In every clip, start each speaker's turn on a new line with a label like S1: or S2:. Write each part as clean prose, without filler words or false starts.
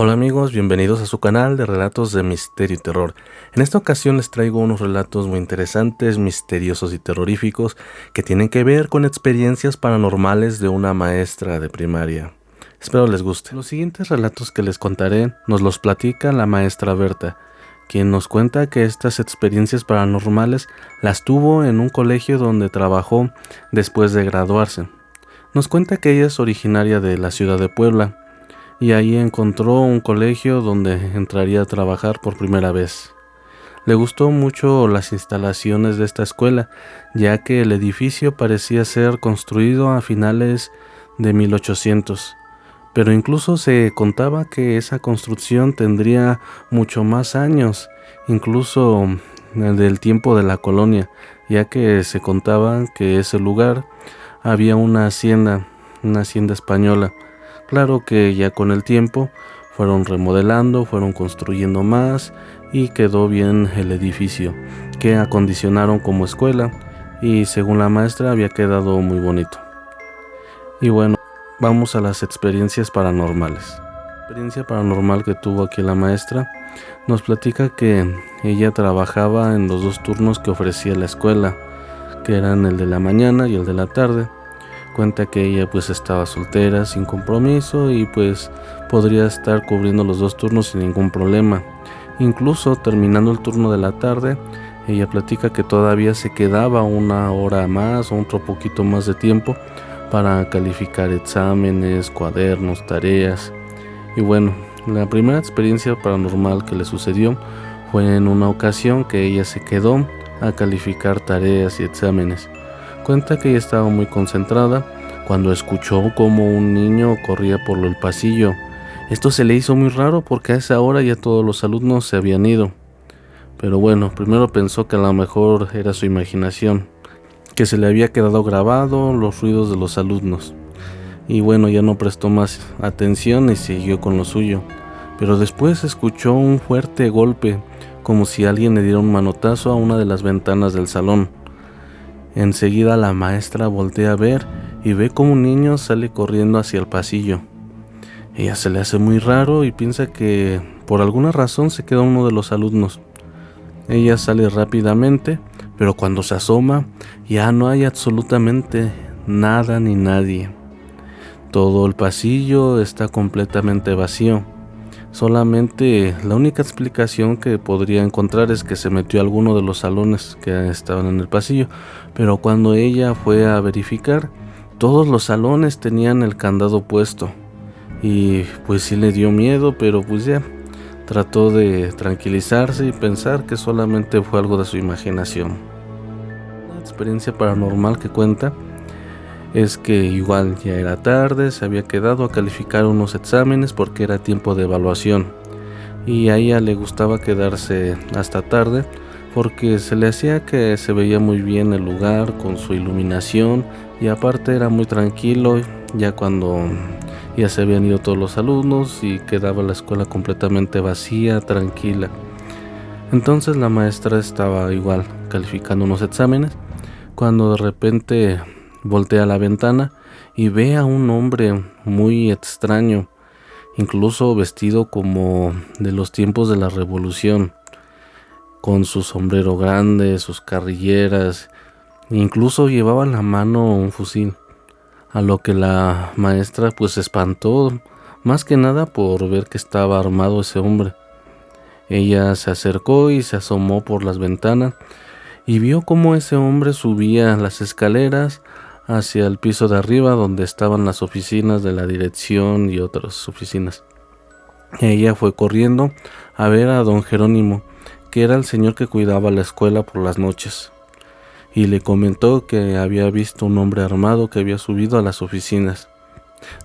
S1: Hola amigos, bienvenidos a su canal de relatos de misterio y terror. En esta ocasión les traigo unos relatos muy interesantes, misteriosos y terroríficos que tienen que ver con experiencias paranormales de una maestra de primaria. Espero les guste. Los siguientes relatos que les contaré nos los platica la maestra Berta, quien nos cuenta que estas experiencias paranormales las tuvo en un colegio donde trabajó después de graduarse. Nos cuenta que ella es originaria de la ciudad de Puebla, y ahí encontró un colegio donde entraría a trabajar por primera vez. Le gustó mucho las instalaciones de esta escuela, ya que el edificio parecía ser construido a finales de 1800, pero incluso se contaba que esa construcción tendría mucho más años, incluso del tiempo de la colonia, ya que se contaba que ese lugar había una hacienda española. Claro que ya con el tiempo fueron remodelando, fueron construyendo más y quedó bien el edificio, que acondicionaron como escuela y según la maestra había quedado muy bonito. Y bueno, vamos a las experiencias paranormales. La experiencia paranormal que tuvo aquí la maestra nos platica que ella trabajaba en los dos turnos que ofrecía la escuela, que eran el de la mañana y el de la tarde. Cuenta que ella pues estaba soltera, sin compromiso y pues podría estar cubriendo los dos turnos sin ningún problema. Incluso terminando el turno de la tarde, ella platica que todavía se quedaba una hora más o otro poquito más de tiempo para calificar exámenes, cuadernos, tareas. Y bueno, la primera experiencia paranormal que le sucedió fue en una ocasión que ella se quedó a calificar tareas y exámenes. Cuenta que ella estaba muy concentrada cuando escuchó como un niño corría por el pasillo. Esto se le hizo muy raro porque a esa hora ya todos los alumnos se habían ido. Pero bueno, primero pensó que a lo mejor era su imaginación, que se le había quedado grabado los ruidos de los alumnos. Y bueno, ya no prestó más atención y siguió con lo suyo. Pero después escuchó un fuerte golpe, como si alguien le diera un manotazo a una de las ventanas del salón. Enseguida la maestra voltea a ver y ve como un niño sale corriendo hacia el pasillo. Ella se le hace muy raro y piensa que por alguna razón se queda uno de los alumnos. Ella sale rápidamente, pero cuando se asoma ya no hay absolutamente nada ni nadie. Todo el pasillo está completamente vacío. Solamente la única explicación que podría encontrar es que se metió a alguno de los salones que estaban en el pasillo, pero cuando ella fue a verificar, todos los salones tenían el candado puesto y pues sí le dio miedo, pero pues ya trató de tranquilizarse y pensar que solamente fue algo de su imaginación. La experiencia paranormal que cuenta es que igual ya era tarde, se había quedado a calificar unos exámenes porque era tiempo de evaluación y a ella le gustaba quedarse hasta tarde porque se le hacía que se veía muy bien el lugar con su iluminación y aparte era muy tranquilo ya cuando ya se habían ido todos los alumnos y quedaba la escuela completamente vacía, tranquila. Entonces la maestra estaba igual calificando unos exámenes cuando de repente voltea a la ventana y ve a un hombre muy extraño, incluso vestido como de los tiempos de la Revolución, con su sombrero grande, sus carrilleras, incluso llevaba en la mano un fusil, a lo que la maestra pues se espantó, más que nada por ver que estaba armado ese hombre. Ella se acercó y se asomó por las ventanas y vio cómo ese hombre subía las escaleras hacia el piso de arriba donde estaban las oficinas de la dirección y otras oficinas. Ella fue corriendo a ver a don Jerónimo, que era el señor que cuidaba la escuela por las noches, y le comentó que había visto un hombre armado que había subido a las oficinas.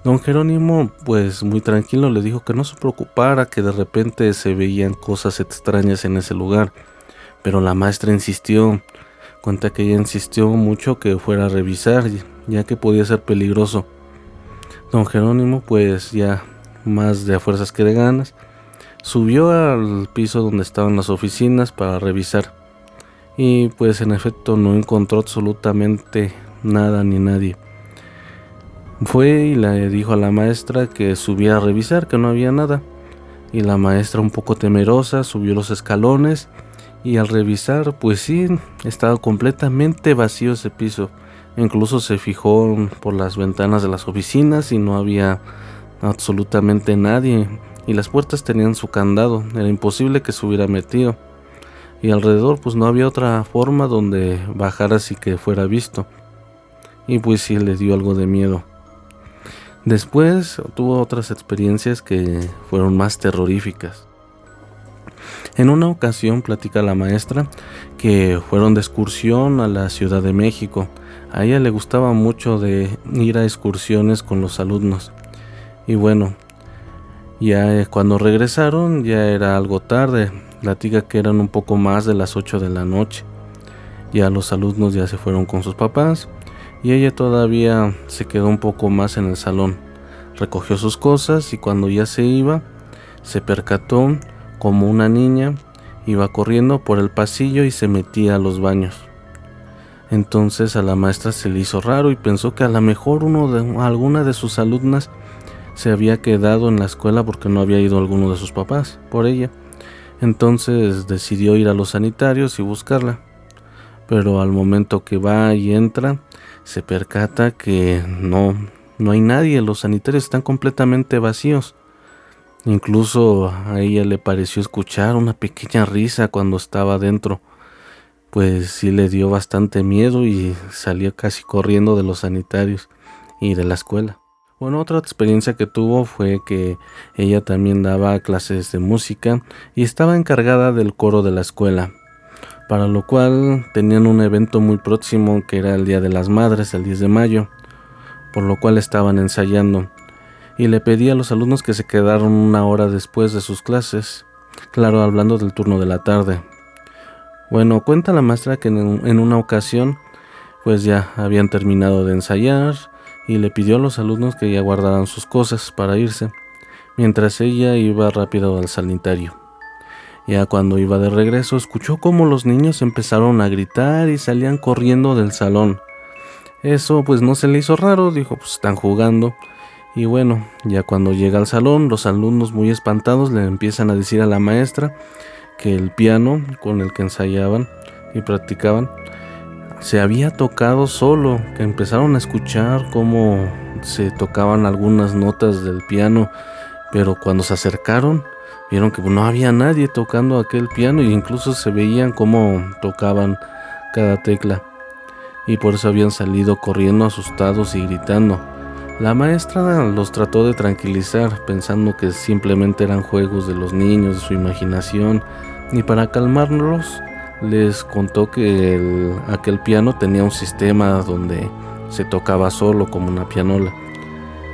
S1: Don Jerónimo, pues muy tranquilo, le dijo que no se preocupara, que de repente se veían cosas extrañas en ese lugar, pero la maestra insistió. Cuenta que ella insistió mucho que fuera a revisar, ya que podía ser peligroso. Don Jerónimo, pues ya más de a fuerzas que de ganas, subió al piso donde estaban las oficinas para revisar. Y pues en efecto no encontró absolutamente nada ni nadie. Fue y le dijo a la maestra que subiera a revisar, que no había nada. y la maestra, un poco temerosa, subió los escalones y al revisar, pues sí, estaba completamente vacío ese piso. Incluso se fijó por las ventanas de las oficinas y no había absolutamente nadie, y las puertas tenían su candado, era imposible que se hubiera metido, y alrededor pues no había otra forma donde bajar así que fuera visto, y pues sí le dio algo de miedo. Después tuvo otras experiencias que fueron más terroríficas. En una ocasión platica la maestra que fueron de excursión a la Ciudad de México. A ella le gustaba mucho de ir a excursiones con los alumnos. Y bueno, ya cuando regresaron ya era algo tarde. Platica que eran un poco más de las 8 de la noche. Ya los alumnos ya se fueron con sus papás y ella todavía se quedó un poco más en el salón. Recogió sus cosas y cuando ya se iba, se percató como una niña iba corriendo por el pasillo y se metía a los baños. Entonces a la maestra se le hizo raro y pensó que a lo mejor alguna de sus alumnas se había quedado en la escuela porque no había ido alguno de sus papás por ella. Entonces decidió ir a los sanitarios y buscarla. Pero al momento que va y entra, se percata que no hay nadie, los sanitarios están completamente vacíos. Incluso a ella le pareció escuchar una pequeña risa cuando estaba dentro. Pues sí le dio bastante miedo y salió casi corriendo de los sanitarios y de la escuela. Bueno, otra experiencia que tuvo fue que ella también daba clases de música y estaba encargada del coro de la escuela, para lo cual tenían un evento muy próximo que era el Día de las Madres, el 10 de mayo, por lo cual estaban ensayando. Y le pedí a los alumnos que se quedaron una hora después de sus clases, claro, hablando del turno de la tarde. Bueno, cuenta la maestra que en una ocasión, pues ya habían terminado de ensayar y le pidió a los alumnos que ya guardaran sus cosas para irse, mientras ella iba rápido al sanitario. Ya cuando iba de regreso, escuchó cómo los niños empezaron a gritar y salían corriendo del salón. Eso pues no se le hizo raro, dijo, pues están jugando. Y bueno, ya cuando llega al salón, los alumnos muy espantados le empiezan a decir a la maestra que el piano con el que ensayaban y practicaban se había tocado solo, que empezaron a escuchar cómo se tocaban algunas notas del piano, pero cuando se acercaron vieron que no había nadie tocando aquel piano e incluso se veían cómo tocaban cada tecla, y por eso habían salido corriendo asustados y gritando. La maestra los trató de tranquilizar, pensando que simplemente eran juegos de los niños, de su imaginación, y para calmarlos les contó que aquel piano tenía un sistema donde se tocaba solo como una pianola,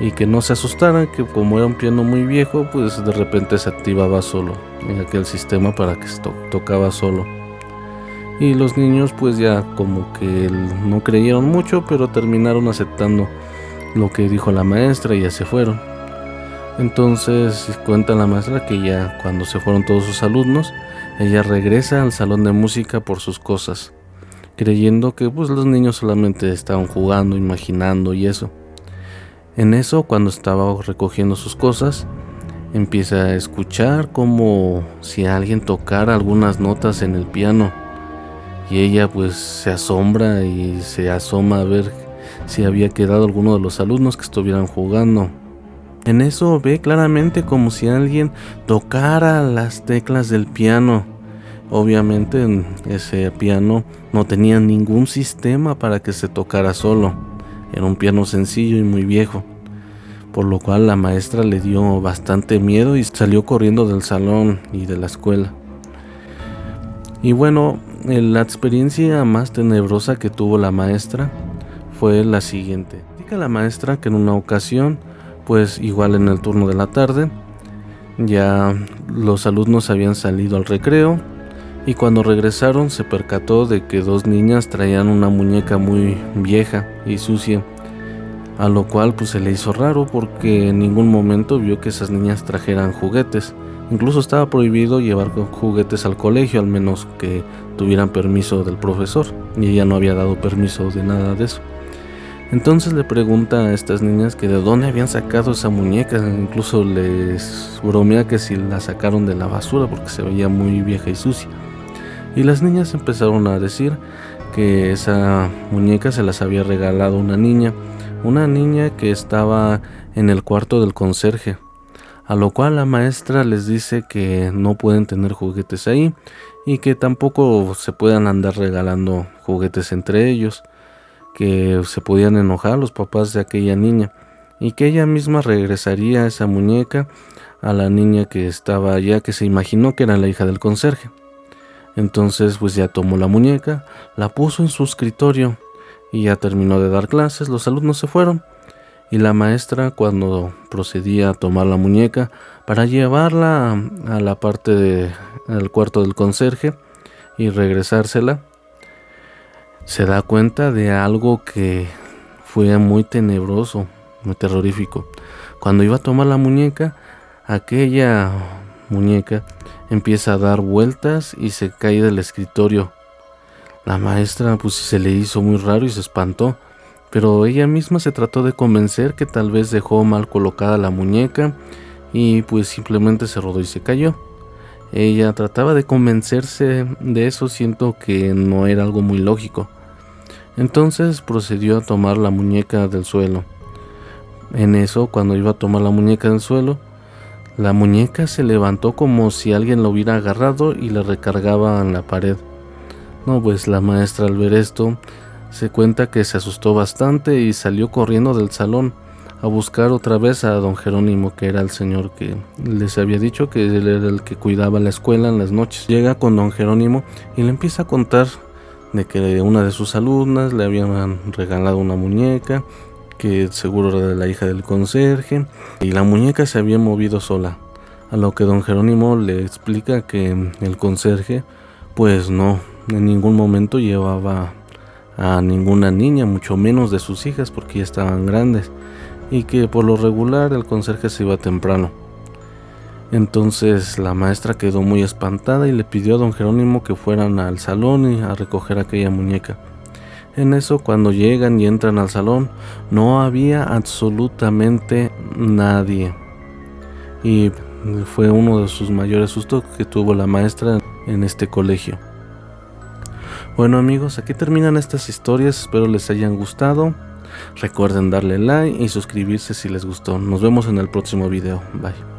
S1: y que no se asustaran, que como era un piano muy viejo, pues de repente se activaba solo en aquel sistema para que se tocaba solo. Y los niños pues ya como que no creyeron mucho, pero terminaron aceptando lo que dijo la maestra y ya se fueron. Entonces cuenta la maestra que ya cuando se fueron todos sus alumnos, ella regresa al salón de música por sus cosas, creyendo que pues los niños solamente estaban jugando, imaginando y eso. En eso, cuando estaba recogiendo sus cosas, empieza a escuchar como si alguien tocara algunas notas en el piano, y ella pues se asombra y se asoma a ver si había quedado alguno de los alumnos que estuvieran jugando. En eso ve claramente como si alguien tocara las teclas del piano. Obviamente ese piano no tenía ningún sistema para que se tocara solo. Era un piano sencillo y muy viejo, por lo cual la maestra le dio bastante miedo y salió corriendo del salón y de la escuela. Y bueno, la experiencia más tenebrosa que tuvo la maestra fue la siguiente. Dice la maestra que en una ocasión, pues igual en el turno de la tarde, ya los alumnos habían salido al recreo y cuando regresaron se percató de que dos niñas traían una muñeca muy vieja y sucia, a lo cual pues se le hizo raro porque en ningún momento vio que esas niñas trajeran juguetes. Incluso estaba prohibido llevar juguetes al colegio, al menos que tuvieran permiso del profesor, y ella no había dado permiso de nada de eso. Entonces le pregunta a estas niñas que de dónde habían sacado esa muñeca, incluso les bromea que si la sacaron de la basura porque se veía muy vieja y sucia. Y las niñas empezaron a decir que esa muñeca se las había regalado una niña que estaba en el cuarto del conserje, a lo cual la maestra les dice que no pueden tener juguetes ahí y que tampoco se puedan andar regalando juguetes entre ellos, que se podían enojar los papás de aquella niña y que ella misma regresaría esa muñeca a la niña que estaba allá, que se imaginó que era la hija del conserje. Entonces pues ya tomó la muñeca, la puso en su escritorio y ya terminó de dar clases. Los alumnos se fueron y la maestra, cuando procedía a tomar la muñeca para llevarla a la parte del cuarto del conserje y regresársela, se da cuenta de algo que fue muy tenebroso, muy terrorífico. Cuando iba a tomar la muñeca, aquella muñeca empieza a dar vueltas y se cae del escritorio. La maestra pues se le hizo muy raro y se espantó, pero ella misma se trató de convencer que tal vez dejó mal colocada la muñeca y pues simplemente se rodó y se cayó. Ella trataba de convencerse de eso, siento que no era algo muy lógico. Entonces procedió a tomar la muñeca del suelo. En eso, cuando iba a tomar la muñeca del suelo, la muñeca se levantó como si alguien la hubiera agarrado y la recargaba en la pared. No, pues la maestra, al ver esto, se cuenta que se asustó bastante y salió corriendo del salón a buscar otra vez a don Jerónimo, que era el señor que les había dicho que él era el que cuidaba la escuela en las noches. Llega con don Jerónimo y le empieza a contar de que una de sus alumnas le habían regalado una muñeca, que seguro era de la hija del conserje, y la muñeca se había movido sola. A lo que don Jerónimo le explica que el conserje pues no, en ningún momento llevaba a ninguna niña, mucho menos de sus hijas, porque ya estaban grandes, y que por lo regular el conserje se iba temprano. Entonces la maestra quedó muy espantada y le pidió a don Jerónimo que fueran al salón y a recoger aquella muñeca. En eso, cuando llegan y entran al salón, no había absolutamente nadie, y fue uno de sus mayores sustos que tuvo la maestra en este colegio. Bueno amigos, aquí terminan estas historias, espero les hayan gustado. Recuerden darle like y suscribirse si les gustó. Nos vemos en el próximo video. Bye.